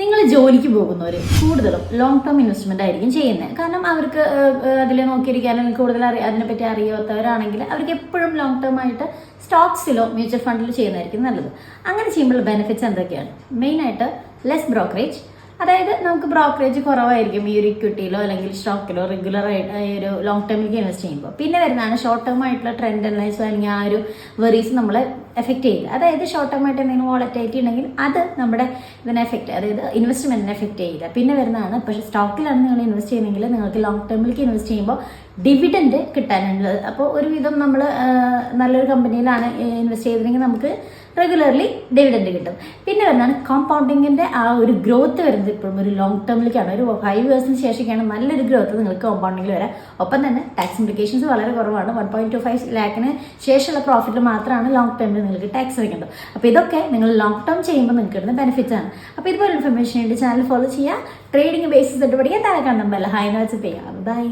നിങ്ങൾ ജോലിക്ക് പോകുന്നവർ കൂടുതലും ലോങ് ടേം ഇൻവെസ്റ്റ്മെന്റ് ആയിരിക്കും ചെയ്യുന്നത്. കാരണം അവർക്ക് അതിൽ നോക്കിയിരിക്കാനും കൂടുതൽ അതിനെപ്പറ്റി അറിയാത്തവരാണെങ്കിൽ അവർക്ക് എപ്പോഴും ലോങ് ടേം ആയിട്ട് സ്റ്റോക്സിലോ മ്യൂച്വൽ ഫണ്ടിലോ ചെയ്യുന്നതായിരിക്കും നല്ലത്. അങ്ങനെ ചെയ്യുമ്പോൾ ബെനിഫിറ്റ്സ് എന്തൊക്കെയാണ്? മെയിനായിട്ട് ലെസ് ബ്രോക്കറേജ്, അതായത് നമുക്ക് ബ്രോക്കറേജ് കുറവായിരിക്കും ഈ ഒരു ഇക്വിറ്റിയിലോ അല്ലെങ്കിൽ സ്റ്റോക്കിലോ റെഗുലർ ആയിട്ട് ഈ ഒരു ലോങ് ടേമിലേക്ക് ഇൻവെസ്റ്റ് ചെയ്യുമ്പോൾ. പിന്നെ വരുന്നതാണ് ഷോർട്ട് ടേം ആയിട്ടുള്ള ട്രെൻഡ് അനലൈസോ അല്ലെങ്കിൽ ആ ഒരു വെറീസ് നമ്മളെ എഫക്റ്റ് ചെയ്യില്ല. അതായത് ഷോർട്ട് ടേം ആയിട്ട് എന്തെങ്കിലും വോളറ്റിലിറ്റി ഉണ്ടെങ്കിൽ അത് നമ്മുടെ ഇതിനെ എഫക്റ്റ്, അതായത് ഇൻവെസ്റ്റ്മെന്റിനെ എഫക്റ്റ് ചെയ്യില്ല. പിന്നെ വരുന്നതാണ്, പക്ഷേ സ്റ്റോക്കിലാണ് നിങ്ങൾ ഇൻവെസ്റ്റ് ചെയ്യുന്നതെങ്കിൽ നിങ്ങൾക്ക് ലോങ് ടേമിലേക്ക് ഇൻവെസ്റ്റ് ചെയ്യുമ്പോൾ ഡിവിഡൻഡ് കിട്ടാനുള്ളത്. അപ്പോൾ ഒരുവിധം നമ്മൾ നല്ലൊരു കമ്പനിയിലാണ് ഇൻവെസ്റ്റ് ചെയ്തിട്ടുണ്ടെങ്കിൽ നമുക്ക് റെഗുലർലി ഡിവിഡൻഡ് കിട്ടും. പിന്നെ വരുന്നതാണ് കോമ്പൗണ്ടിങ്ങിൻ്റെ ആ ഒരു ഗ്രോത്ത് വരുന്നത് ഇപ്പോഴും ഒരു ലോങ് ടേമിലേക്കാണ്. ഒരു 5 ഇയേഴ്സിന് ശേഷമൊക്കെയാണ് നല്ലൊരു ഗ്രോത്ത് നിങ്ങൾക്ക് കോമ്പൗണ്ടിങ്ങിൽ വരാം. ഒപ്പം തന്നെ ടാക്സ് ഇംപ്ലിക്കേഷൻസ് വളരെ കുറവാണ്. 1.25 ലാഖിന് ശേഷമുള്ള പ്രോഫിറ്റിൽ മാത്രമാണ് ലോങ് ടേമിൽ നിങ്ങൾക്ക് ടാക്സ് വയ്ക്കേണ്ടത്. അപ്പോൾ ഇതൊക്കെ നിങ്ങൾ ലോങ് ടേം ചെയ്യുമ്പോൾ നിങ്ങൾക്ക് കിട്ടുന്ന ബെനിഫിറ്റ്സ് ആണ്. അപ്പോൾ ഇതുപോലെ ഇൻഫർമേഷൻ വേണ്ടി ചാനൽ ഫോളോ ചെയ്യുക. ട്രേഡിംഗ് ബേസിസ് ആയിട്ട് പഠിക്കാൻ താഴെ കാണുമ്പോൾ ഹായ് വാട്സ്ആപ്പ് ചെയ്യാം. ബൈ.